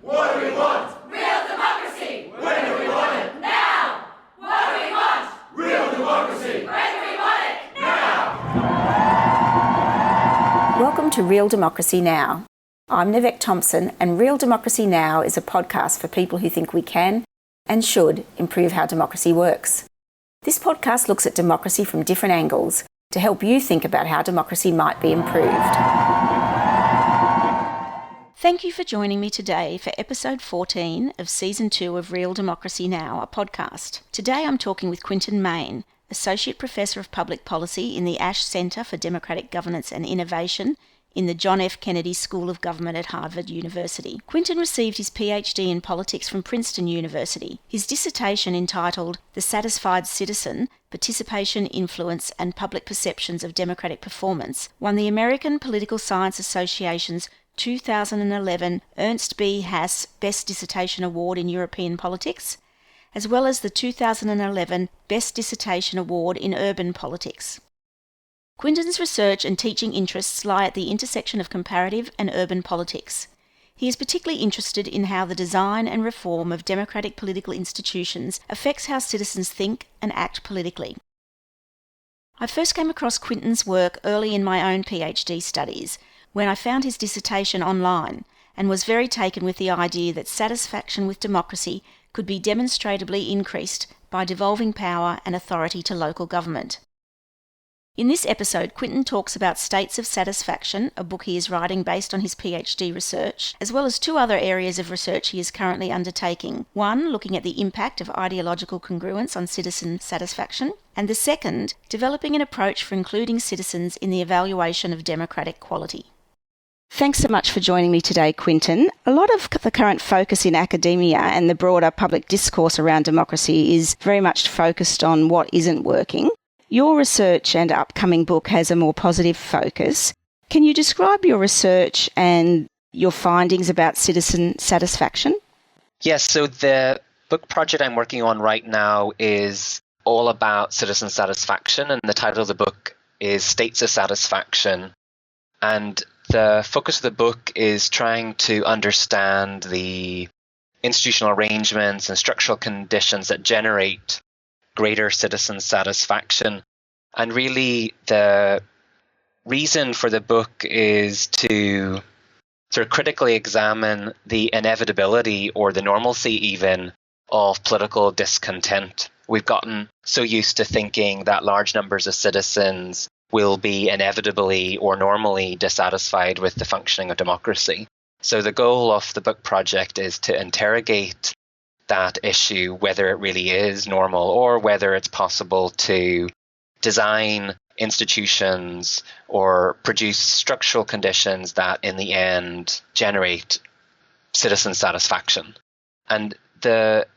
What do we want? Real democracy! When do we want it? Now! What do we want? Real democracy! When do we want it? Now! Welcome to Real Democracy Now. I'm Nivek Thompson, and Real Democracy Now is a podcast for people who think we can and should improve how democracy works. This podcast looks at democracy from different angles to help you think about how democracy might be improved. Thank you for joining me today for episode 14 of season 2 of Real Democracy Now, a podcast. Today I'm talking with Quinton Mayne, Associate Professor of Public Policy in the Ash Center for Democratic Governance and Innovation in the John F. Kennedy School of Government at Harvard University. Quinton received his Ph.D. in politics from Princeton University. His dissertation, entitled The Satisfied Citizen: Participation, Influence, and Public Perceptions of Democratic Performance, won the American Political Science Association's 2011 Ernst B. Haas Best Dissertation Award in European Politics, as well as the 2011 Best Dissertation Award in Urban Politics. Quinton's research and teaching interests lie at the intersection of comparative and urban politics. He is particularly interested in how the design and reform of democratic political institutions affects how citizens think and act politically. I first came across Quinton's work early in my own PhD studies, when I found his dissertation online, and was very taken with the idea that satisfaction with democracy could be demonstrably increased by devolving power and authority to local government. In this episode, Quinton talks about States of Satisfaction, a book he is writing based on his PhD research, as well as two other areas of research he is currently undertaking. One, looking at the impact of ideological congruence on citizen satisfaction, and the second, developing an approach for including citizens in the evaluation of democratic quality. Thanks so much for joining me today, Quinton. A lot of the current focus in academia and the broader public discourse around democracy is very much focused on what isn't working. Your research and upcoming book has a more positive focus. Can you describe your research and your findings about citizen satisfaction? Yes, so the book project I'm working on right now is all about citizen satisfaction, and the title of the book is States of Satisfaction. And the focus of the book is trying to understand the institutional arrangements and structural conditions that generate greater citizen satisfaction. And really the reason for the book is to sort of critically examine the inevitability or the normalcy even of political discontent. We've gotten so used to thinking that large numbers of citizens will be inevitably or normally dissatisfied with the functioning of democracy. So the goal of the book project is to interrogate that issue, whether it really is normal or whether it's possible to design institutions or produce structural conditions that in the end generate citizen satisfaction. And the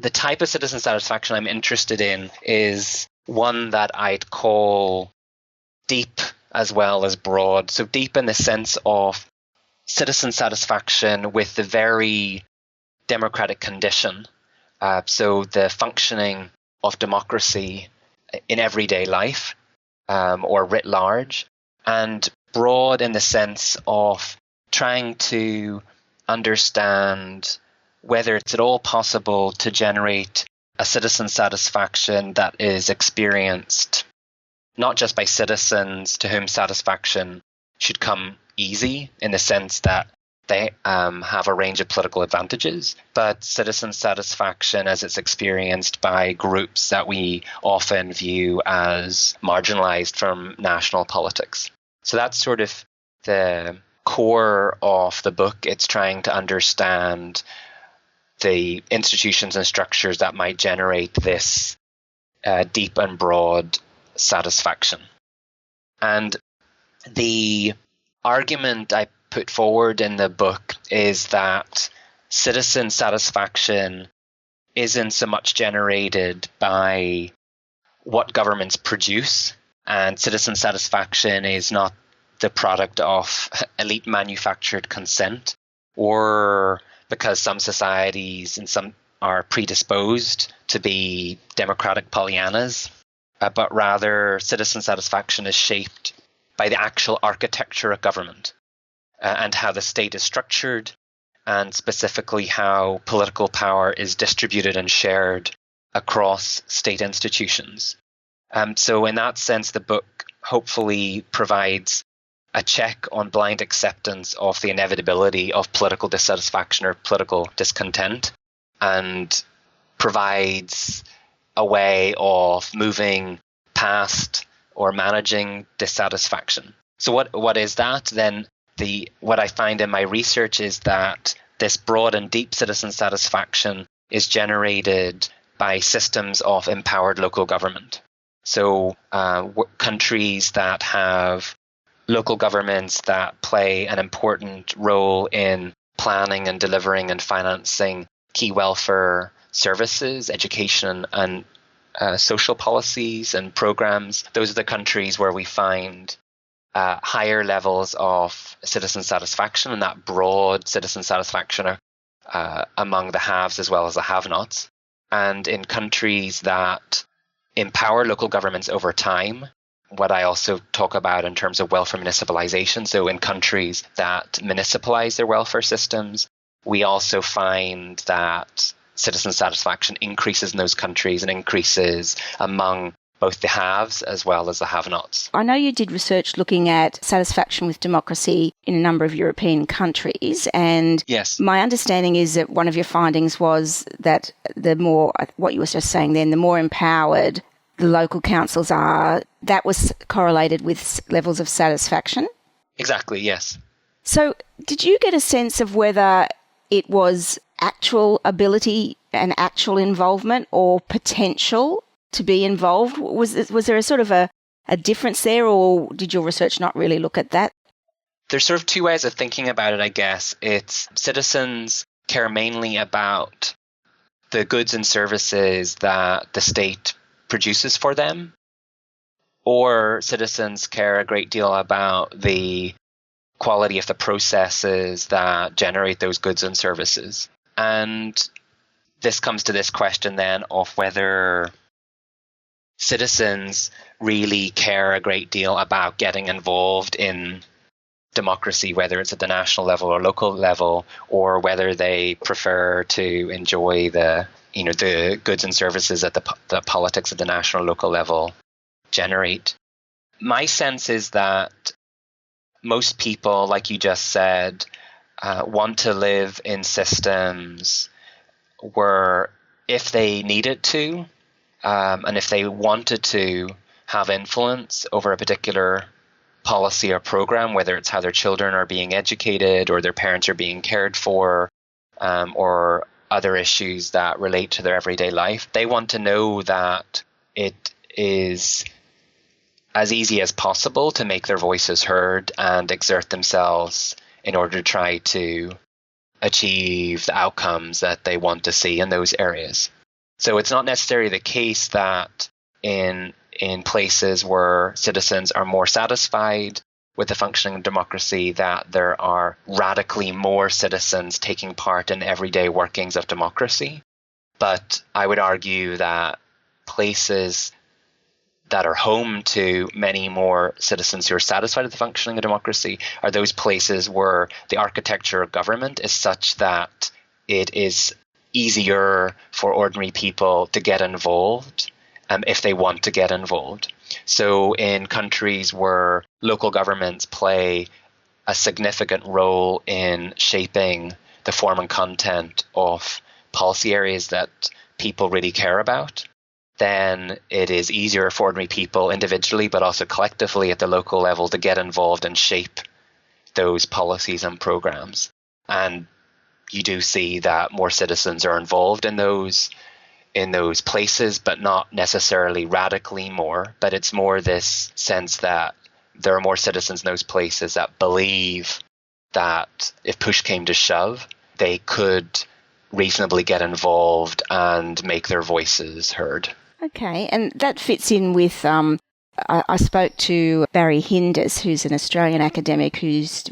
type of citizen satisfaction I'm interested in is one that I'd call deep as well as broad. So deep in the sense of citizen satisfaction with the very democratic condition. So the functioning of democracy in everyday life or writ large. And broad in the sense of trying to understand whether it's at all possible to generate a citizen satisfaction that is experienced not just by citizens to whom satisfaction should come easy in the sense that they have a range of political advantages, but citizen satisfaction as it's experienced by groups that we often view as marginalized from national politics. So that's sort of the core of the book. It's trying to understand the institutions and structures that might generate this deep and broad satisfaction. And the argument I put forward in the book is that citizen satisfaction isn't so much generated by what governments produce, and citizen satisfaction is not the product of elite manufactured consent, or because some societies and some are predisposed to be democratic Pollyannas, but rather citizen satisfaction is shaped by the actual architecture of government and how the state is structured and specifically how political power is distributed and shared across state institutions. So in that sense, the book hopefully provides a check on blind acceptance of the inevitability of political dissatisfaction or political discontent, and provides a way of moving past or managing dissatisfaction. So what is that? Then what I find in my research is that this broad and deep citizen satisfaction is generated by systems of empowered local government. So countries that have local governments that play an important role in planning and delivering and financing key welfare services, education, and social policies and programs. Those are the countries where we find higher levels of citizen satisfaction, and that broad citizen satisfaction among the haves as well as the have-nots. And in countries that empower local governments over time, what I also talk about in terms of welfare municipalization. So in countries that municipalize their welfare systems, we also find that citizen satisfaction increases in those countries and increases among both the haves as well as the have-nots. I know you did research looking at satisfaction with democracy in a number of European countries, and yes, my understanding is that one of your findings was that the more, what you were just saying then, the more empowered the local councils are, that was correlated with levels of satisfaction? Exactly, yes. So did you get a sense of whether it was actual ability and actual involvement or potential to be involved? Was there a sort of a difference there, or did your research not really look at that? There's sort of two ways of thinking about it, I guess. It's citizens care mainly about the goods and services that the state produces for them, or citizens care a great deal about the quality of the processes that generate those goods and services. And this comes to this question then of whether citizens really care a great deal about getting involved in democracy, whether it's at the national level or local level, or whether they prefer to enjoy the goods and services that the politics at the national or local level generate. My sense is that most people, like you just said, want to live in systems where, if they needed to, and if they wanted to have influence over a particular policy or program, whether it's how their children are being educated or their parents are being cared for, or other issues that relate to their everyday life, they want to know that it is as easy as possible to make their voices heard and exert themselves in order to try to achieve the outcomes that they want to see in those areas. So it's not necessarily the case that in places where citizens are more satisfied with the functioning of democracy, that there are radically more citizens taking part in everyday workings of democracy. But I would argue that places that are home to many more citizens who are satisfied with the functioning of democracy are those places where the architecture of government is such that it is easier for ordinary people to get involved if they want to get involved. So in countries where local governments play a significant role in shaping the form and content of policy areas that people really care about, then it is easier for ordinary people individually, but also collectively at the local level, to get involved and shape those policies and programs. And you do see that more citizens are involved in those places, but not necessarily radically more. But it's more this sense that there are more citizens in those places that believe that if push came to shove, they could reasonably get involved and make their voices heard. Okay, and that fits in with, I spoke to Barry Hinders, who's an Australian academic who's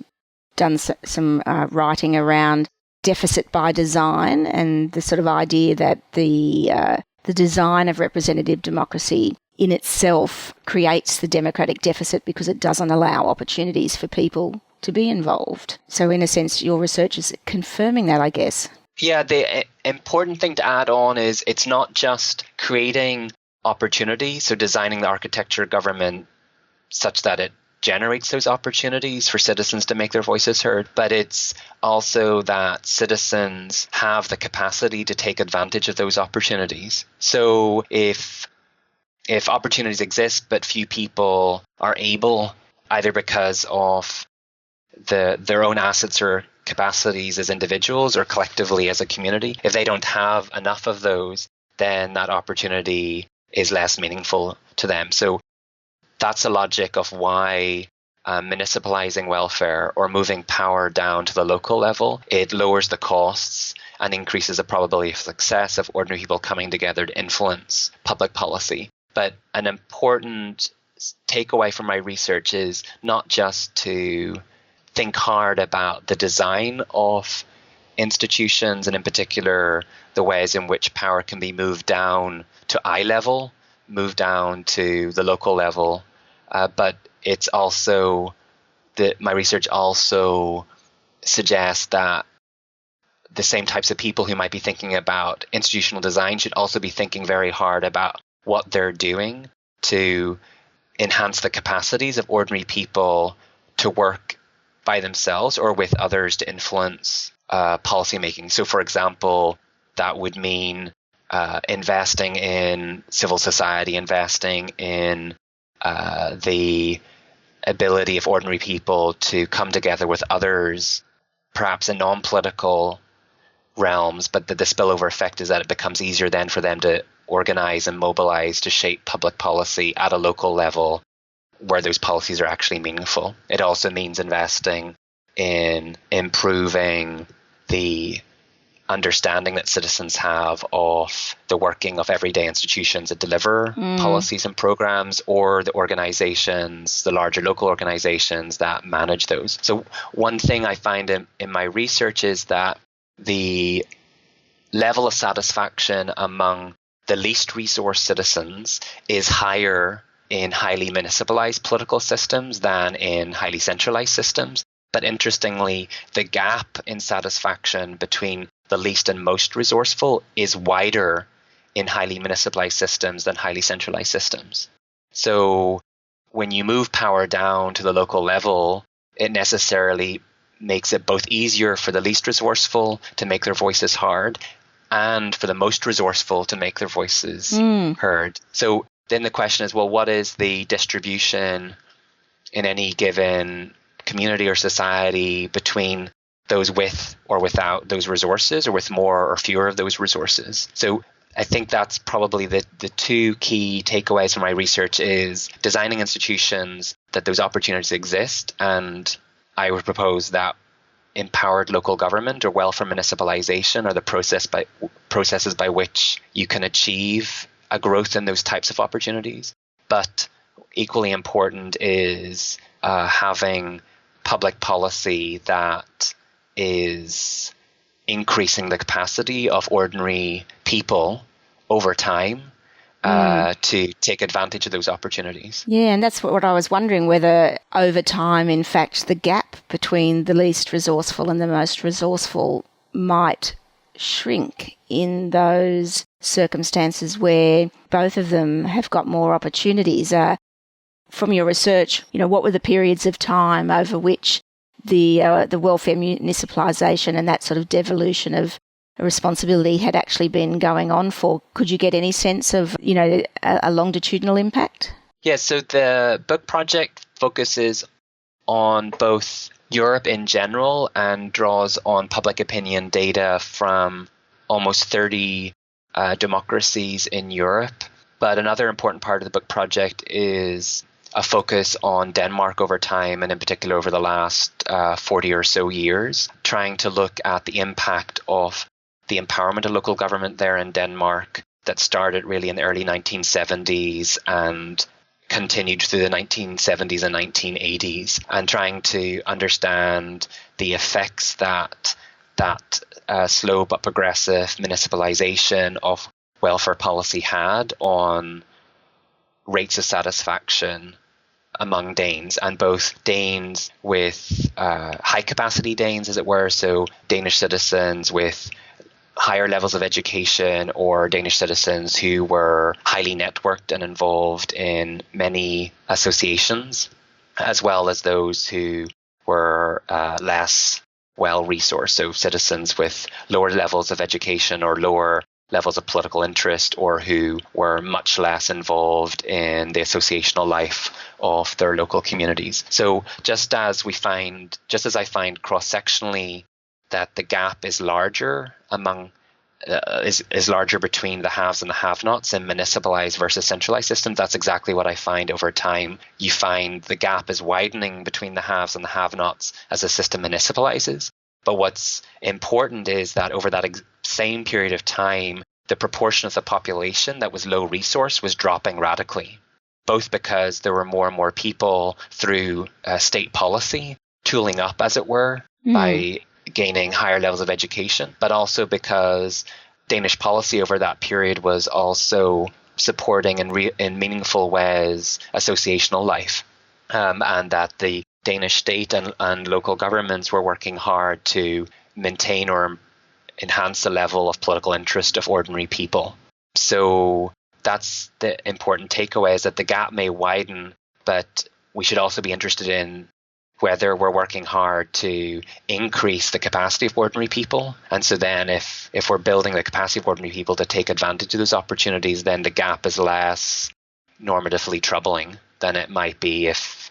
done some writing around deficit by design, and the sort of idea that the design of representative democracy in itself creates the democratic deficit because it doesn't allow opportunities for people to be involved. So in a sense, your research is confirming that, I guess. Yeah, the important thing to add on is it's not just creating opportunity, so designing the architecture of government such that it generates those opportunities for citizens to make their voices heard, but it's also that citizens have the capacity to take advantage of those opportunities. So if opportunities exist but few people are able, either because of their own assets or capacities as individuals or collectively as a community, if they don't have enough of those, then that opportunity is less meaningful to them. So that's the logic of why municipalizing welfare or moving power down to the local level, it lowers the costs and increases the probability of success of ordinary people coming together to influence public policy. But an important takeaway from my research is not just to think hard about the design of institutions and in particular the ways in which power can be moved down to eye level, moved down to the local level, but it's also that my research also suggests that the same types of people who might be thinking about institutional design should also be thinking very hard about what they're doing to enhance the capacities of ordinary people to work by themselves or with others to influence policymaking. So, for example, that would mean investing in civil society, investing in the ability of ordinary people to come together with others, perhaps in non-political realms, but the spillover effect is that it becomes easier then for them to organize and mobilize to shape public policy at a local level where those policies are actually meaningful. It also means investing in improving the understanding that citizens have of the working of everyday institutions that deliver policies and programs, or the organizations, the larger local organizations that manage those. So one thing I find in my research is that the level of satisfaction among the least resourced citizens is higher in highly municipalized political systems than in highly centralized systems. But interestingly, the gap in satisfaction between the least and most resourceful is wider in highly municipalized systems than highly centralized systems. So when you move power down to the local level, it necessarily makes it both easier for the least resourceful to make their voices heard and for the most resourceful to make their voices heard. So then the question is, well, what is the distribution in any given community or society between those with or without those resources, or with more or fewer of those resources? So I think that's probably the two key takeaways from my research is designing institutions that those opportunities exist, and I would propose that empowered local government or welfare municipalization are the processes by which you can achieve a growth in those types of opportunities. But equally important is having public policy that is increasing the capacity of ordinary people over time to take advantage of those opportunities. Yeah, and that's what I was wondering, whether over time, in fact, the gap between the least resourceful and the most resourceful might shrink in those circumstances where both of them have got more opportunities. From your research, what were the periods of time over which the welfare municipalisation and that sort of devolution of responsibility had actually been going on for? Could you get any sense of, a longitudinal impact? Yeah, so the book project focuses on both Europe in general and draws on public opinion data from almost 30 democracies in Europe. But another important part of the book project is a focus on Denmark over time, and in particular over the last 40 or so years, trying to look at the impact of the empowerment of local government there in Denmark that started really in the early 1970s and continued through the 1970s and 1980s, and trying to understand the effects that slow but progressive municipalization of welfare policy had on rates of satisfaction among Danes, and both Danes with high capacity Danes, as it were, so Danish citizens with higher levels of education, or Danish citizens who were highly networked and involved in many associations, as well as those who were less well-resourced, so citizens with lower levels of education or lower levels of political interest, or who were much less involved in the associational life of their local communities. So just as I find cross-sectionally that the gap is larger is larger between the haves and the have-nots in municipalized versus centralized systems, that's exactly what I find over time. You find the gap is widening between the haves and the have-nots as the system municipalizes. But what's important is that over that same period of time, the proportion of the population that was low resource was dropping radically, both because there were more and more people through state policy tooling up, as it were, by gaining higher levels of education, but also because Danish policy over that period was also supporting in meaningful ways associational life, and that the Danish state and local governments were working hard to maintain or enhance the level of political interest of ordinary people. So that's the important takeaway, is that the gap may widen, but we should also be interested in whether we're working hard to increase the capacity of ordinary people. And so then if we're building the capacity of ordinary people to take advantage of those opportunities, then the gap is less normatively troubling than it might be if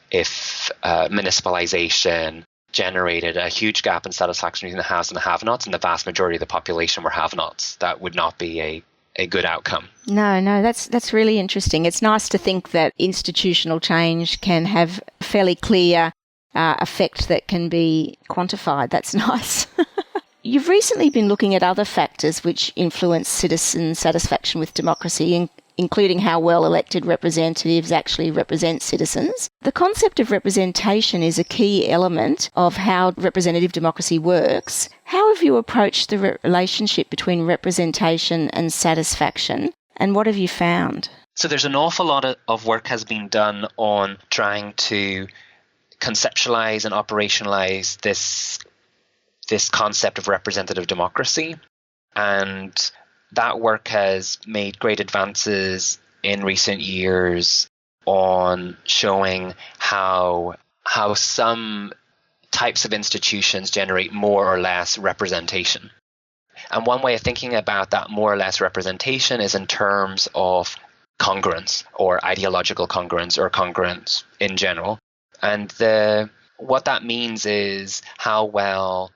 municipalization generated a huge gap in satisfaction between the haves and the have-nots, and the vast majority of the population were have-nots. That would not be a good outcome. No, that's really interesting. It's nice to think that institutional change can have fairly clear effect that can be quantified. That's nice. You've recently been looking at other factors which influence citizen satisfaction with democracy, including how well elected representatives actually represent citizens. The concept of representation is a key element of how representative democracy works. How have you approached the relationship between representation and satisfaction, and what have you found? So there's an awful lot of work has been done on trying to conceptualize and operationalize this concept of representative democracy, and that work has made great advances in recent years on showing how some types of institutions generate more or less representation. And one way of thinking about that more or less representation is in terms of congruence, or ideological congruence, or congruence in general. And what that means is how well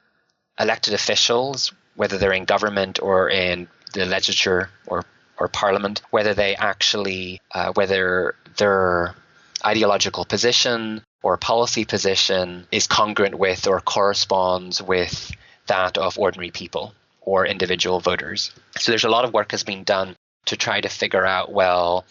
elected officials, whether they're in government or in the legislature or parliament, whether they actually, whether their ideological position or policy position is congruent with or corresponds with that of ordinary people or individual voters. So there's a lot of work has been done to try to figure out, well,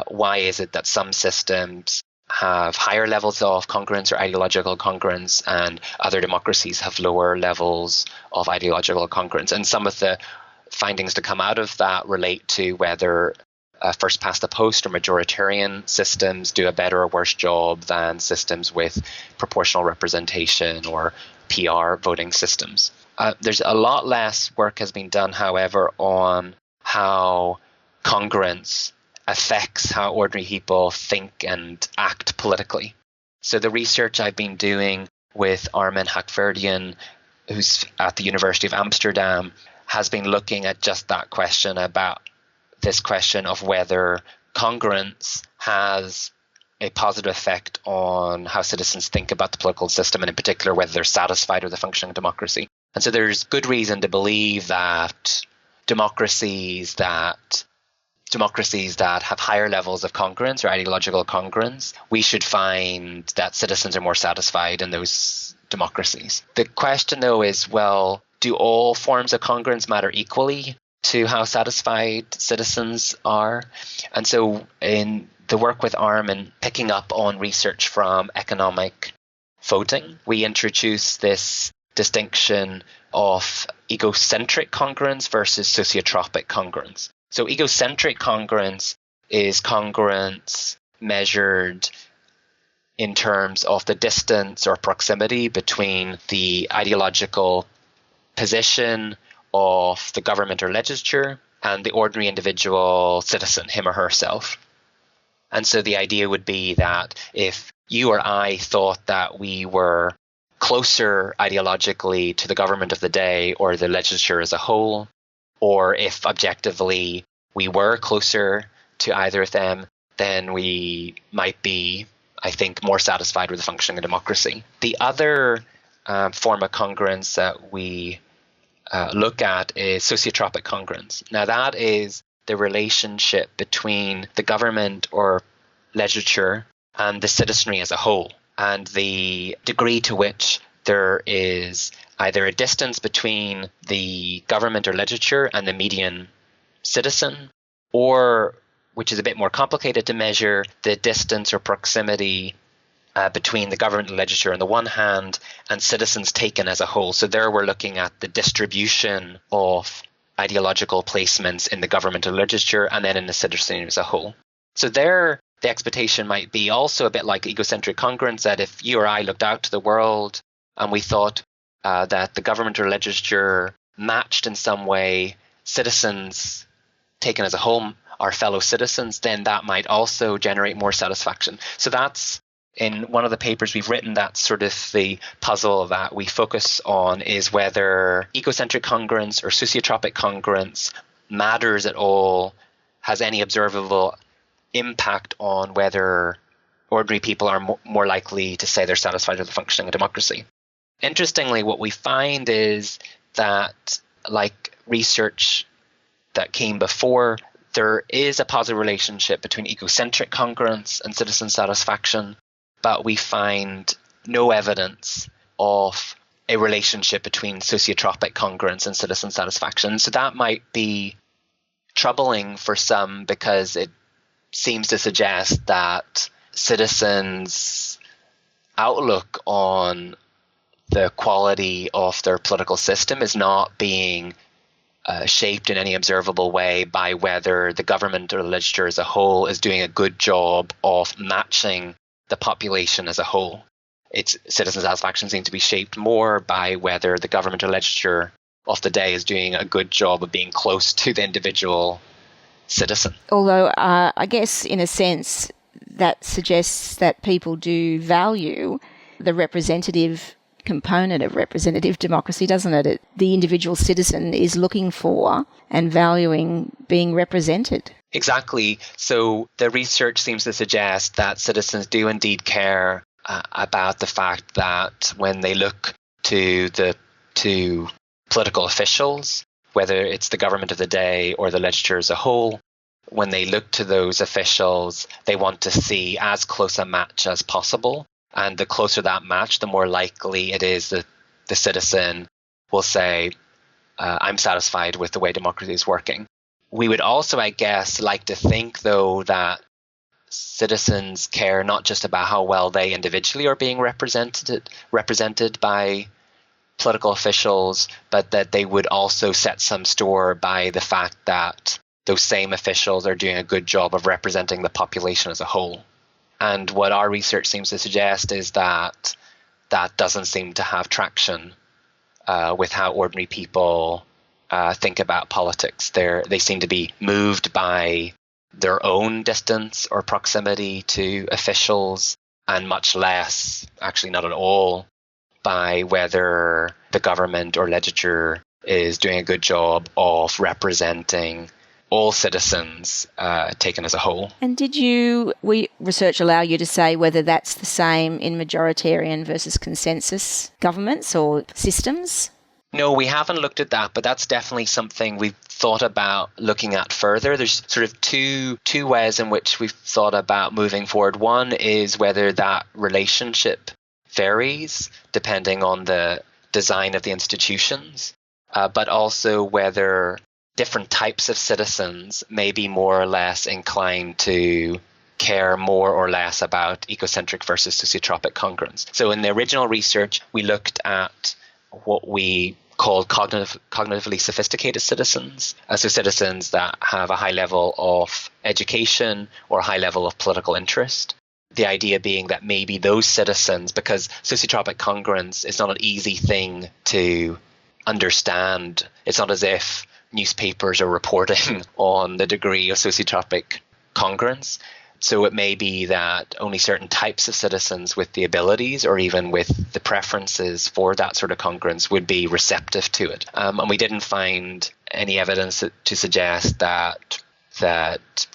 why is it that some systems have higher levels of congruence or ideological congruence, and other democracies have lower levels of ideological congruence? And some of the findings to come out of that relate to whether first past the post or majoritarian systems do a better or worse job than systems with proportional representation or PR voting systems. There's a lot less work has been done, however, on how congruence affects how ordinary people think and act politically. So the research I've been doing with Armin Hackverdian, who's at the University of Amsterdam, has been looking at just that question, about this question of whether congruence has a positive effect on how citizens think about the political system, and in particular whether they're satisfied with the functioning of democracy. And so there's good reason to believe that democracies that have higher levels of congruence or ideological congruence, we should find that citizens are more satisfied in those democracies. The question, though, is, well, do all forms of congruence matter equally to how satisfied citizens are? And so in the work with Armin, picking up on research from economic voting, we introduce this distinction of egocentric congruence versus sociotropic congruence. So egocentric congruence is congruence measured in terms of the distance or proximity between the ideological position of the government or legislature and the ordinary individual citizen, him or herself. And so the idea would be that if you or I thought that we were closer ideologically to the government of the day or the legislature as a whole, or if objectively we were closer to either of them, then we might be, I think, more satisfied with the functioning of democracy. The other form of congruence that we look at is sociotropic congruence. Now, that is the relationship between the government or legislature and the citizenry as a whole, and the degree to which there is either a distance between the government or legislature and the median citizen, or, which is a bit more complicated to measure, the distance or proximity between the government and legislature on the one hand and citizens taken as a whole. So there we're looking at the distribution of ideological placements in the government and legislature and then in the citizenry as a whole. So there the expectation might be also a bit like egocentric congruence, that if you or I looked out to the world and we thought that the government or legislature matched in some way citizens taken as a whole, our fellow citizens, then that might also generate more satisfaction. So that's, in one of the papers we've written, that's sort of the puzzle that we focus on, is whether egocentric congruence or sociotropic congruence matters at all, has any observable impact on whether ordinary people are more likely to say they're satisfied with the functioning of democracy. Interestingly, what we find is that, like research that came before, there is a positive relationship between egocentric congruence and citizen satisfaction, but we find no evidence of a relationship between sociotropic congruence and citizen satisfaction. So that might be troubling for some, because it seems to suggest that citizens' outlook on the quality of their political system is not being shaped in any observable way by whether the government or the legislature as a whole is doing a good job of matching the population as a whole. Its citizen satisfaction seems to be shaped more by whether the government or legislature of the day is doing a good job of being close to the individual citizen. Although I guess in a sense that suggests that people do value the representative component of representative democracy, doesn't it? The individual citizen is looking for and valuing being represented. Exactly. So the research seems to suggest that citizens do indeed care about the fact that when they look to political officials, whether it's the government of the day or the legislature as a whole, when they look to those officials, they want to see as close a match as possible. And the closer that match, the more likely it is that the citizen will say, I'm satisfied with the way democracy is working. We would also, I guess, like to think, though, that citizens care not just about how well they individually are being represented by political officials, but that they would also set some store by the fact that those same officials are doing a good job of representing the population as a whole. And what our research seems to suggest is that that doesn't seem to have traction with how ordinary people think about politics. They seem to be moved by their own distance or proximity to officials, and much less, actually not at all, by whether the government or legislature is doing a good job of representing all citizens taken as a whole. And we research allow you to say whether that's the same in majoritarian versus consensus governments or systems? No, we haven't looked at that, but that's definitely something we've thought about looking at further. There's sort of two ways in which we've thought about moving forward. One is whether that relationship varies depending on the design of the institutions, but also whether different types of citizens may be more or less inclined to care more or less about egocentric versus sociotropic congruence. So in the original research, we looked at what we called cognitively sophisticated citizens, so citizens that have a high level of education or a high level of political interest. the idea being that maybe those citizens, because sociotropic congruence is not an easy thing to understand. It's not as if newspapers are reporting on the degree of sociotropic congruence. So it may be that only certain types of citizens with the abilities or even with the preferences for that sort of congruence would be receptive to it. And we didn't find any evidence to suggest that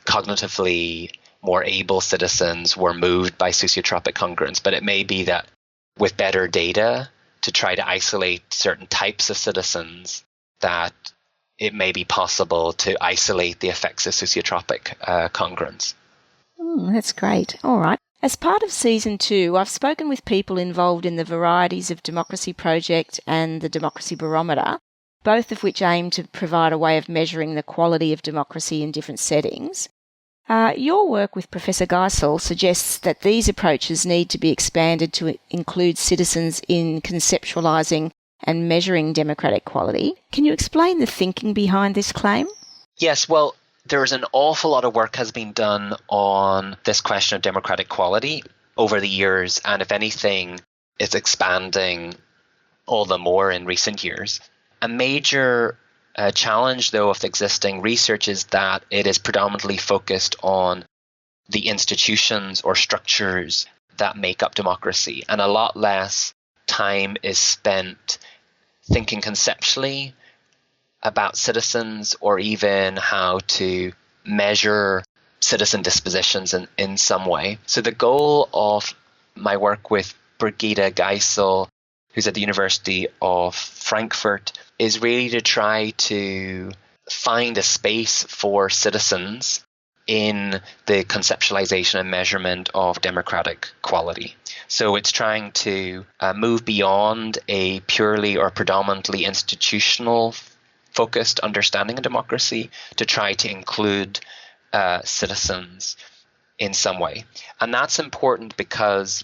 cognitively more able citizens were moved by sociotropic congruence, but it may be that with better data to try to isolate certain types of citizens, that it may be possible to isolate the effects of sociotropic congruence. That's great. All right. As part of Season 2, I've spoken with people involved in the Varieties of Democracy project and the Democracy Barometer, both of which aim to provide a way of measuring the quality of democracy in different settings. Your work with Professor Geisel suggests that these approaches need to be expanded to include citizens in conceptualising and measuring democratic quality. Can you explain the thinking behind this claim? Yes, well, there's an awful lot of work has been done on this question of democratic quality over the years, and if anything, it's expanding all the more in recent years. A major challenge, though, of existing research is that it is predominantly focused on the institutions or structures that make up democracy, and a lot less time is spent thinking conceptually about citizens or even how to measure citizen dispositions in some way. So the goal of my work with Brigitte Geisel, who's at the University of Frankfurt, is really to try to find a space for citizens in the conceptualization and measurement of democratic quality. So it's trying to move beyond a purely or predominantly institutional focused understanding of democracy to try to include citizens in some way. And that's important because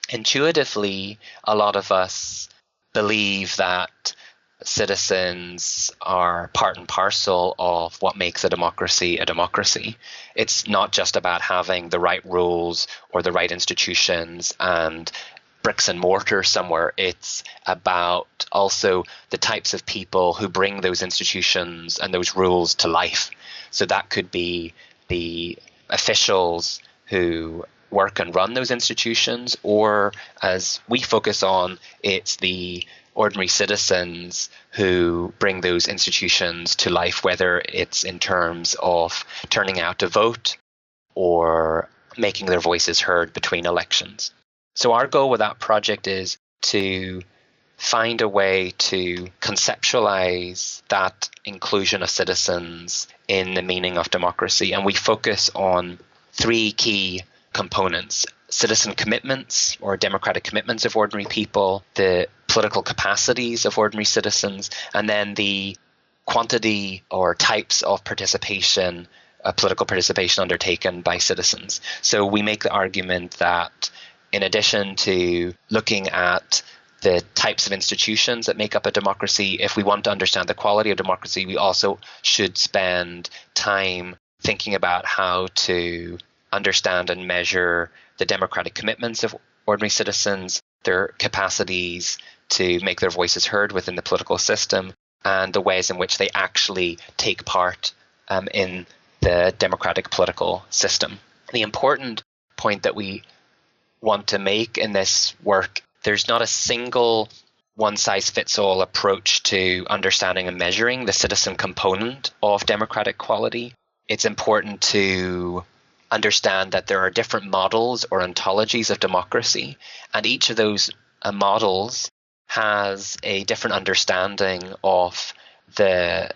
intuitively, a lot of us believe that citizens are part and parcel of what makes a democracy a democracy. It's not just about having the right rules or the right institutions and bricks and mortar somewhere. It's about also the types of people who bring those institutions and those rules to life. So that could be the officials who work and run those institutions, or as we focus on, it's the ordinary citizens who bring those institutions to life, whether it's in terms of turning out to vote or making their voices heard between elections. So our goal with that project is to find a way to conceptualize that inclusion of citizens in the meaning of democracy. And we focus on three key components: citizen commitments or democratic commitments of ordinary people, the political capacities of ordinary citizens, and then the quantity or types of participation, political participation undertaken by citizens. So we make the argument that in addition to looking at the types of institutions that make up a democracy, if we want to understand the quality of democracy, we also should spend time thinking about how to understand and measure the democratic commitments of ordinary citizens, their capacities to make their voices heard within the political system, and the ways in which they actually take part in the democratic political system. The important point that we want to make in this work, there's not a single one-size-fits-all approach to understanding and measuring the citizen component of democratic quality. It's important to understand that there are different models or ontologies of democracy, and each of those models has a different understanding of the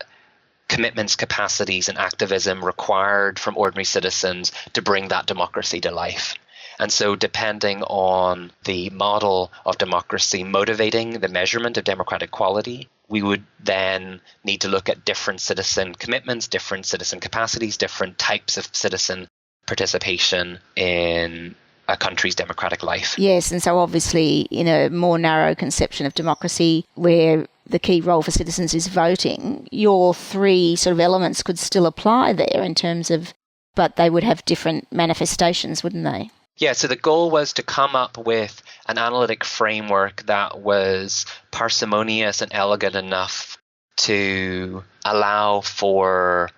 commitments, capacities, and activism required from ordinary citizens to bring that democracy to life. And so depending on the model of democracy motivating the measurement of democratic quality, we would then need to look at different citizen commitments, different citizen capacities, different types of citizen participation in a country's democratic life. Yes, and so obviously in a more narrow conception of democracy where the key role for citizens is voting, your three sort of elements could still apply there in terms of, but they would have different manifestations, wouldn't they? Yeah, so the goal was to come up with an analytic framework that was parsimonious and elegant enough to allow for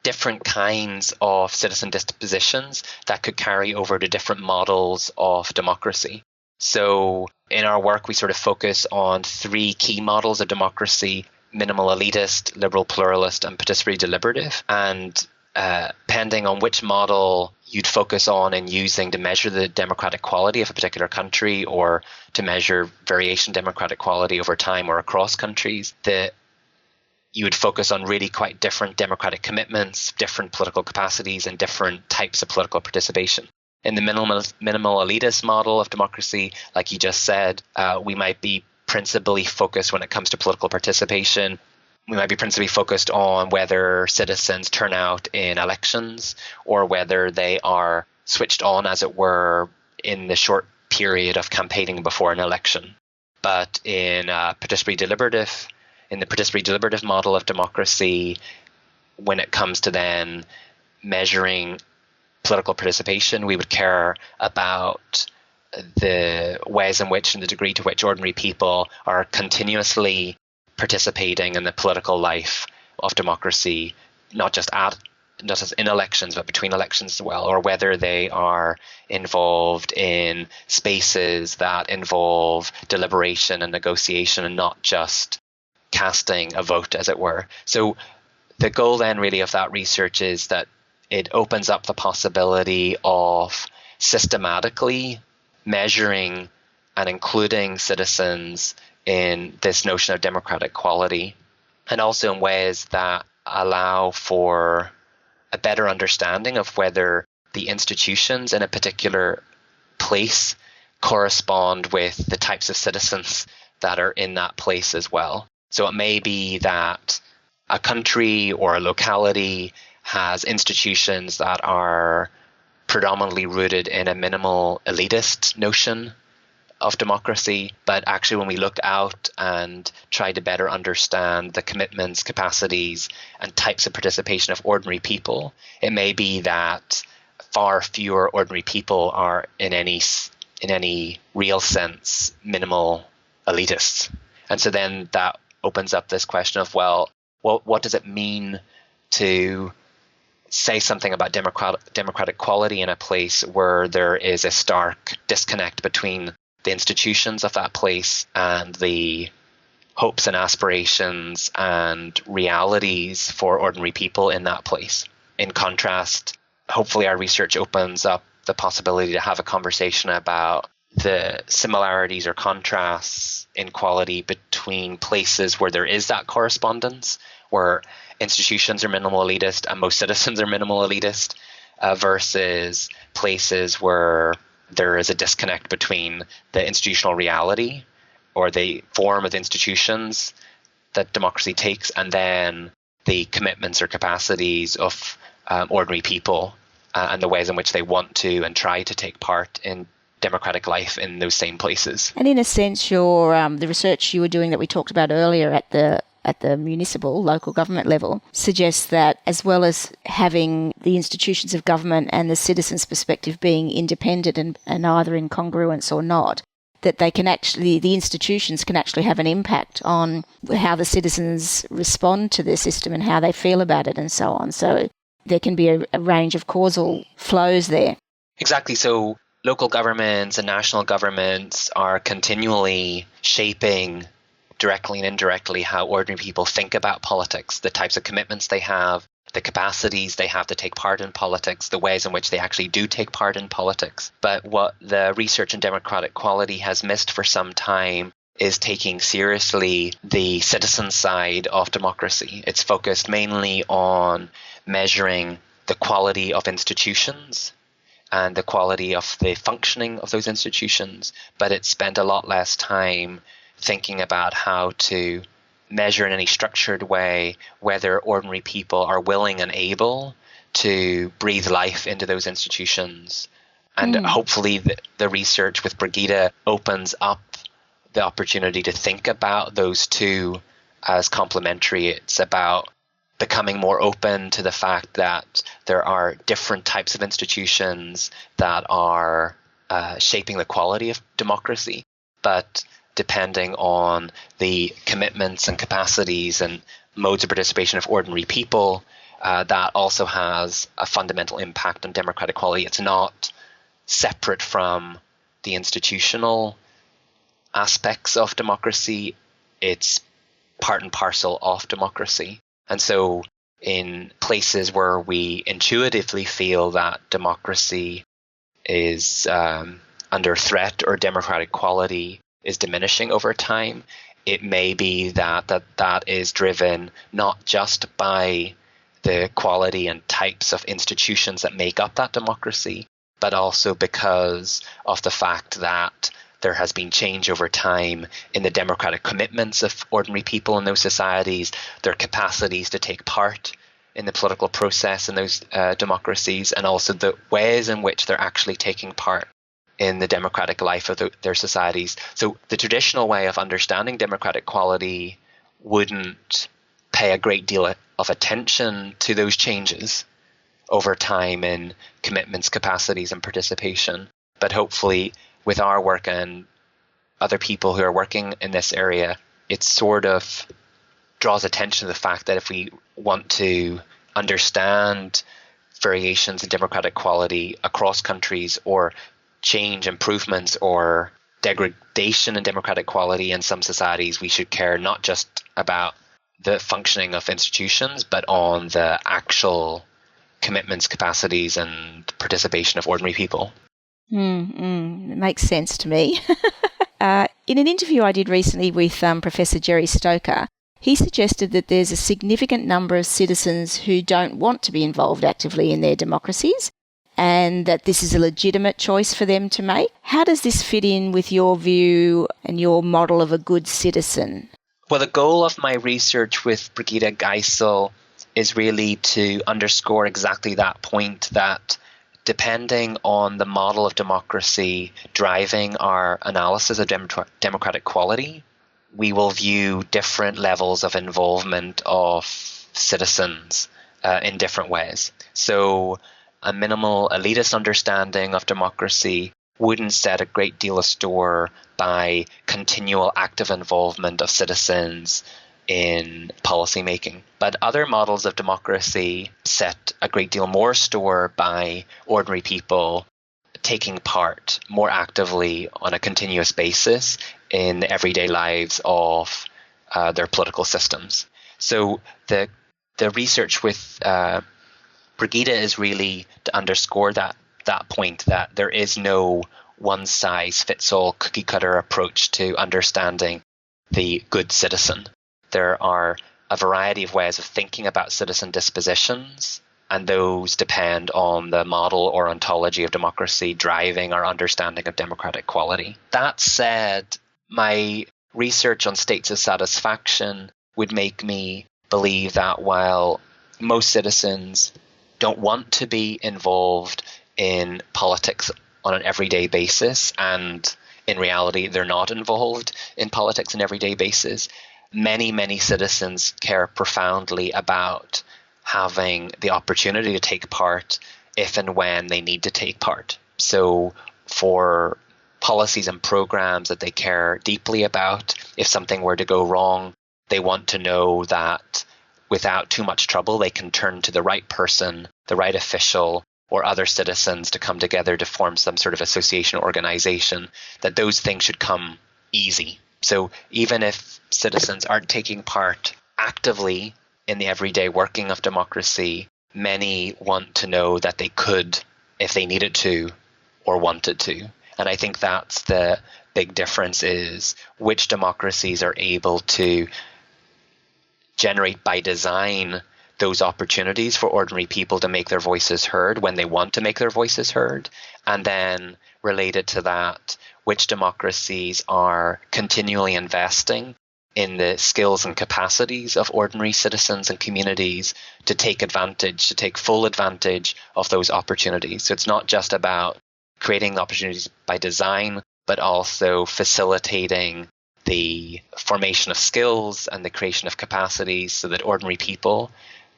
different kinds of citizen dispositions that could carry over to different models of democracy. So in our work, we sort of focus on three key models of democracy: minimal elitist, liberal pluralist, and participatory deliberative. And depending on which model you'd focus on in using to measure the democratic quality of a particular country, or to measure variation in democratic quality over time or across countries, you would focus on really quite different democratic commitments, different political capacities, and different types of political participation. In the minimal elitist model of democracy, like you just said, we might be principally focused when it comes to political participation. We might be principally focused on whether citizens turn out in elections or whether they are switched on, as it were, in the short period of campaigning before an election. But in the participatory deliberative model of democracy, when it comes to then measuring political participation, we would care about the ways in which and the degree to which ordinary people are continuously participating in the political life of democracy, not just in elections, but between elections as well, or whether they are involved in spaces that involve deliberation and negotiation and not just casting a vote, as it were. So the goal then really of that research is that it opens up the possibility of systematically measuring and including citizens in this notion of democratic quality, and also in ways that allow for a better understanding of whether the institutions in a particular place correspond with the types of citizens that are in that place as well. So it may be that a country or a locality has institutions that are predominantly rooted in a minimal elitist notion of democracy, but actually when we look out and try to better understand the commitments, capacities, and types of participation of ordinary people, it may be that far fewer ordinary people are in any real sense minimal elitists. And so then that opens up this question of, well, what does it mean to say something about democratic quality in a place where there is a stark disconnect between the institutions of that place and the hopes and aspirations and realities for ordinary people in that place. In contrast, hopefully our research opens up the possibility to have a conversation about the similarities or contrasts in quality between places where there is that correspondence, where institutions are minimal elitist and most citizens are minimal elitist, versus places where there is a disconnect between the institutional reality or the form of institutions that democracy takes and then the commitments or capacities of ordinary people and the ways in which they want to and try to take part in democratic life in those same places. And in a sense, the research you were doing that we talked about earlier at the municipal, local government level suggests that as well as having the institutions of government and the citizens' perspective being independent and either in congruence or not, that the institutions can actually have an impact on how the citizens respond to the system and how they feel about it and so on. So there can be a range of causal flows there. Exactly. So local governments and national governments are continually shaping directly and indirectly how ordinary people think about politics, the types of commitments they have, the capacities they have to take part in politics, the ways in which they actually do take part in politics. But what the research in democratic quality has missed for some time is taking seriously the citizen side of democracy. It's focused mainly on measuring the quality of institutions and the quality of the functioning of those institutions, but it's spent a lot less time thinking about how to measure in any structured way whether ordinary people are willing and able to breathe life into those institutions. And hopefully the research with Brigida opens up the opportunity to think about those two as complementary. It's about becoming more open to the fact that there are different types of institutions that are shaping the quality of democracy, but depending on the commitments and capacities and modes of participation of ordinary people, that also has a fundamental impact on democratic quality. It's not separate from the institutional aspects of democracy. It's part and parcel of democracy. And so in places where we intuitively feel that democracy is under threat or democratic quality is diminishing over time, it may be that is driven not just by the quality and types of institutions that make up that democracy, but also because of the fact that there has been change over time in the democratic commitments of ordinary people in those societies, their capacities to take part in the political process in those democracies, and also the ways in which they're actually taking part in the democratic life of their societies. So the traditional way of understanding democratic quality wouldn't pay a great deal of attention to those changes over time in commitments, capacities, and participation. But hopefully with our work and other people who are working in this area, it sort of draws attention to the fact that if we want to understand variations in democratic quality across countries, or change, improvements, or degradation in democratic quality in some societies, we should care not just about the functioning of institutions, but on the actual commitments, capacities, and participation of ordinary people. It makes sense to me. In an interview I did recently with Professor Jerry Stoker, he suggested that there's a significant number of citizens who don't want to be involved actively in their democracies, and that this is a legitimate choice for them to make. How does this fit in with your view and your model of a good citizen? Well, the goal of my research with Brigitte Geisel is really to underscore exactly that point, that depending on the model of democracy driving our analysis of democratic quality, we will view different levels of involvement of citizens in different ways. So a minimal elitist understanding of democracy wouldn't set a great deal of store by continual active involvement of citizens in policy making. But other models of democracy set a great deal more store by ordinary people taking part more actively on a continuous basis in the everyday lives of their political systems. So the research with Brigitte is really to underscore that point, that there is no one-size-fits-all cookie-cutter approach to understanding the good citizen. There are a variety of ways of thinking about citizen dispositions, and those depend on the model or ontology of democracy driving our understanding of democratic quality. That said, my research on states of satisfaction would make me believe that while most citizens don't want to be involved in politics on an everyday basis, and in reality they're not involved in politics on an everyday basis, many citizens care profoundly about having the opportunity to take part if and when they need to take part. So for policies and programs that they care deeply about, if something were to go wrong, they want to know that without too much trouble, they can turn to the right person, the right official, or other citizens to come together to form some sort of association or organization, that those things should come easy. So even if citizens aren't taking part actively in the everyday working of democracy, many want to know that they could if they needed to or wanted to. And I think that's the big difference, is which democracies are able to generate by design those opportunities for ordinary people to make their voices heard when they want to make their voices heard. And then related to that, which democracies are continually investing in the skills and capacities of ordinary citizens and communities to take full advantage of those opportunities. So it's not just about creating the opportunities by design, but also facilitating the formation of skills and the creation of capacities so that ordinary people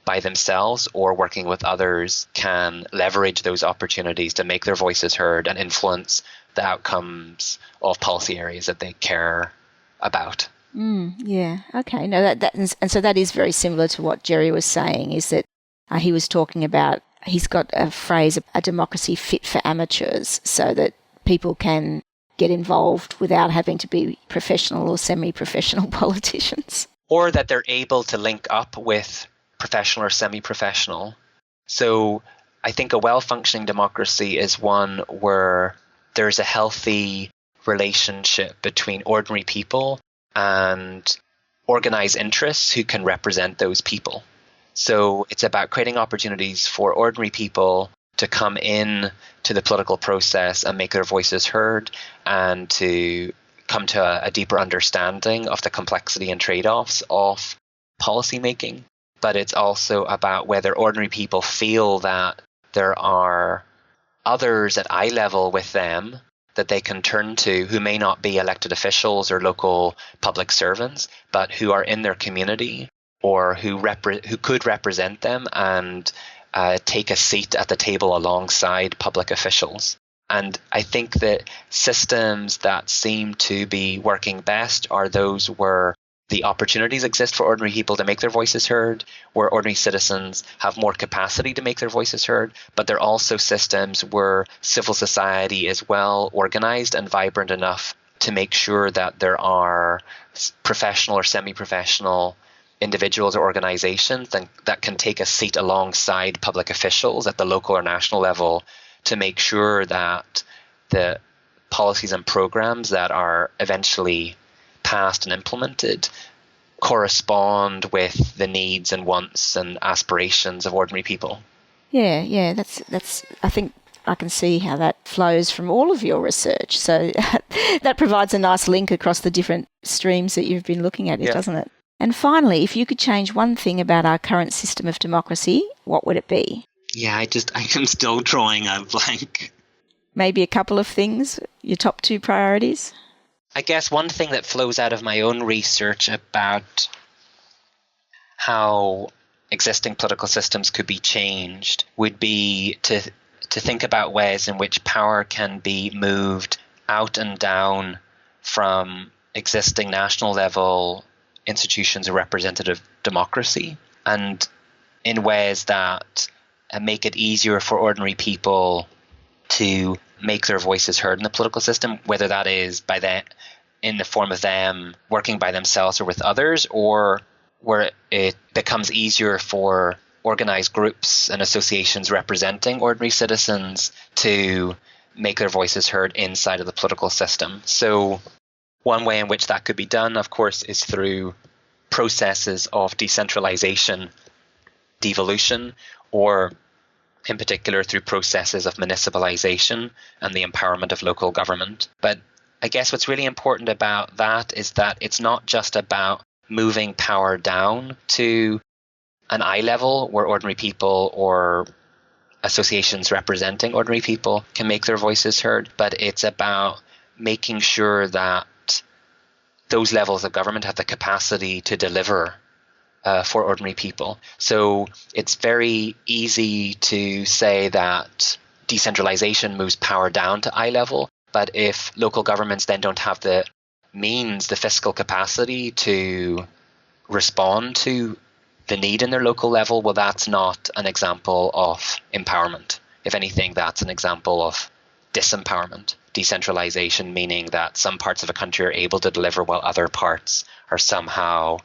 by themselves or working with others can leverage those opportunities to make their voices heard and influence the outcomes of policy areas that they care about. Yeah. Okay. No, and so that is very similar to what Jerry was saying, is that he was talking about, he's got a phrase, a democracy fit for amateurs, so that people can get involved without having to be professional or semi-professional politicians. Or that they're able to link up with professional or semi-professional. So I think a well-functioning democracy is one where there's a healthy relationship between ordinary people and organized interests who can represent those people. So it's about creating opportunities for ordinary people to come in to the political process and make their voices heard, and to come to a deeper understanding of the complexity and trade-offs of policy making. But it's also about whether ordinary people feel that there are others at eye level with them that they can turn to, who may not be elected officials or local public servants, but who are in their community or who could represent them and take a seat at the table alongside public officials. And I think that systems that seem to be working best are those where the opportunities exist for ordinary people to make their voices heard, where ordinary citizens have more capacity to make their voices heard, but they're also systems where civil society is well organized and vibrant enough to make sure that there are professional or semi-professional individuals or organizations that can take a seat alongside public officials at the local or national level to make sure that the policies and programs that are eventually passed and implemented correspond with the needs and wants and aspirations of ordinary people. Yeah, that's. I think I can see how that flows from all of your research. So that provides a nice link across the different streams that you've been looking at, doesn't it? And finally, if you could change one thing about our current system of democracy, what would it be? Yeah, I'm still drawing a blank. Maybe a couple of things, your top two priorities? I guess one thing that flows out of my own research about how existing political systems could be changed would be to think about ways in which power can be moved out and down from existing national level institutions of representative democracy, and in ways that make it easier for ordinary people to make their voices heard in the political system, whether that is in the form of them working by themselves or with others, or where it becomes easier for organized groups and associations representing ordinary citizens to make their voices heard inside of the political system. So one way in which that could be done, of course, is through processes of decentralization, devolution, or in particular through processes of municipalization and the empowerment of local government. But I guess what's really important about that is that it's not just about moving power down to an eye level where ordinary people or associations representing ordinary people can make their voices heard, but it's about making sure that those levels of government have the capacity to deliver for ordinary people. So it's very easy to say that decentralization moves power down to eye level, but if local governments then don't have the means, the fiscal capacity to respond to the need in their local level, well, that's not an example of empowerment. If anything, that's an example of disempowerment. Decentralization meaning that some parts of a country are able to deliver while other parts are somehow,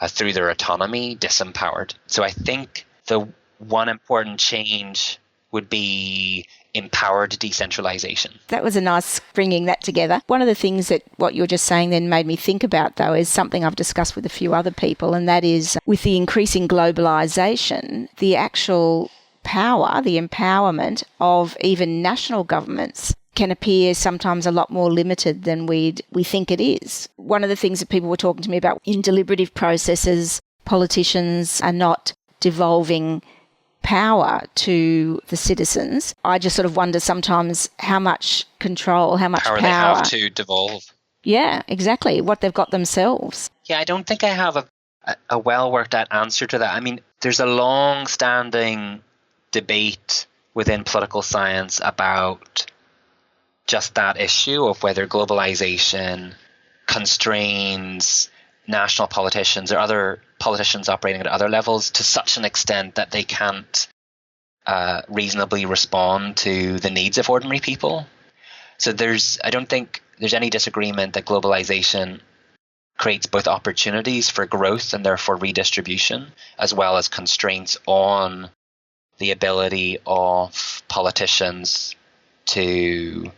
through their autonomy, disempowered. So I think the one important change would be empowered decentralization. That was a nice bringing that together. One of the things that what you were just saying then made me think about, though, is something I've discussed with a few other people, and that is with the increasing globalisation, the actual power, the empowerment of even national governments can appear sometimes a lot more limited than we think it is. One of the things that people were talking to me about, in deliberative processes, politicians are not devolving power to the citizens. I just sort of wonder sometimes how much control, how much power they have to devolve. Yeah, exactly, what they've got themselves. Yeah, I don't think I have a well-worked-out answer to that. I mean, there's a long-standing debate within political science about just that issue of whether globalization constrains national politicians or other politicians operating at other levels to such an extent that they can't reasonably respond to the needs of ordinary people. So I don't think there's any disagreement that globalization creates both opportunities for growth and therefore redistribution, as well as constraints on the ability of politicians to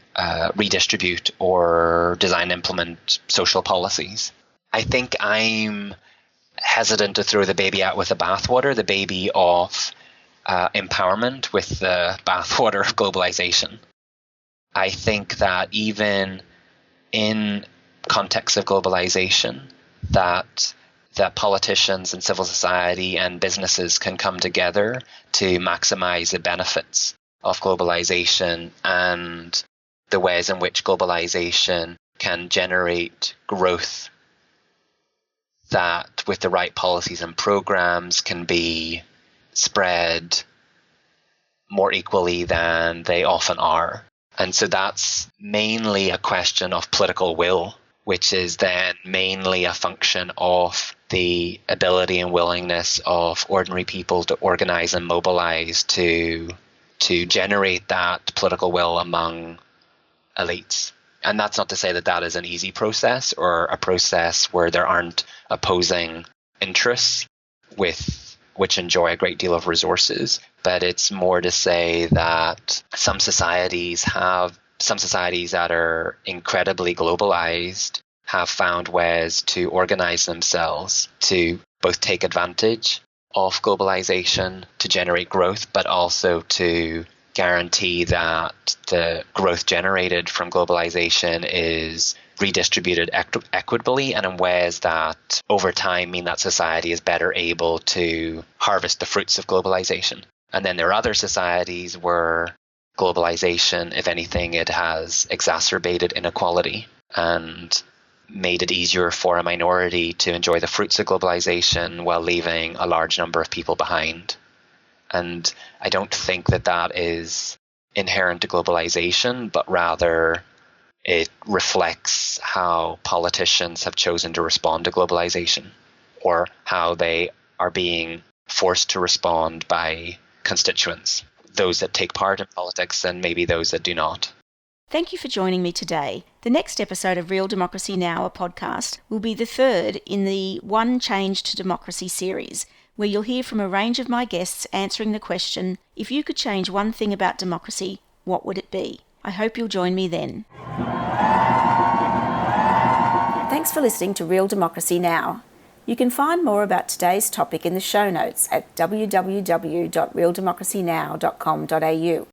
redistribute or design and implement social policies. I think I'm hesitant to throw the baby out with the bathwater, the baby of empowerment with the bathwater of globalization. I think that even in context of globalization, that politicians and civil society and businesses can come together to maximize the benefits of globalization and the ways in which globalization can generate growth that, with the right policies and programs, can be spread more equally than they often are. And so that's mainly a question of political will, which is then mainly a function of the ability and willingness of ordinary people to organize and mobilize to generate that political will among elites. And that's not to say that that is an easy process or a process where there aren't opposing interests which enjoy a great deal of resources, but it's more to say that some societies that are incredibly globalized have found ways to organize themselves to both take advantage of globalization to generate growth, but also to guarantee that the growth generated from globalization is redistributed equitably and in ways that over time mean that society is better able to harvest the fruits of globalization. And then there are other societies where globalization, if anything, it has exacerbated inequality and made it easier for a minority to enjoy the fruits of globalization while leaving a large number of people behind. And I don't think that is inherent to globalization, but rather it reflects how politicians have chosen to respond to globalization, or how they are being forced to respond by constituents, those that take part in politics and maybe those that do not. Thank you for joining me today. The next episode of Real Democracy Now, a podcast, will be the third in the One Change to Democracy series, where you'll hear from a range of my guests answering the question, if you could change one thing about democracy, what would it be? I hope you'll join me then. Thanks for listening to Real Democracy Now. You can find more about today's topic in the show notes at www.realdemocracynow.com.au.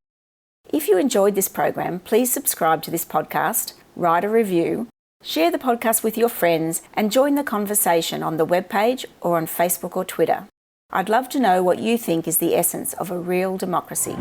If you enjoyed this program, please subscribe to this podcast, write a review, share the podcast with your friends, and join the conversation on the webpage or on Facebook or Twitter. I'd love to know what you think is the essence of a real democracy.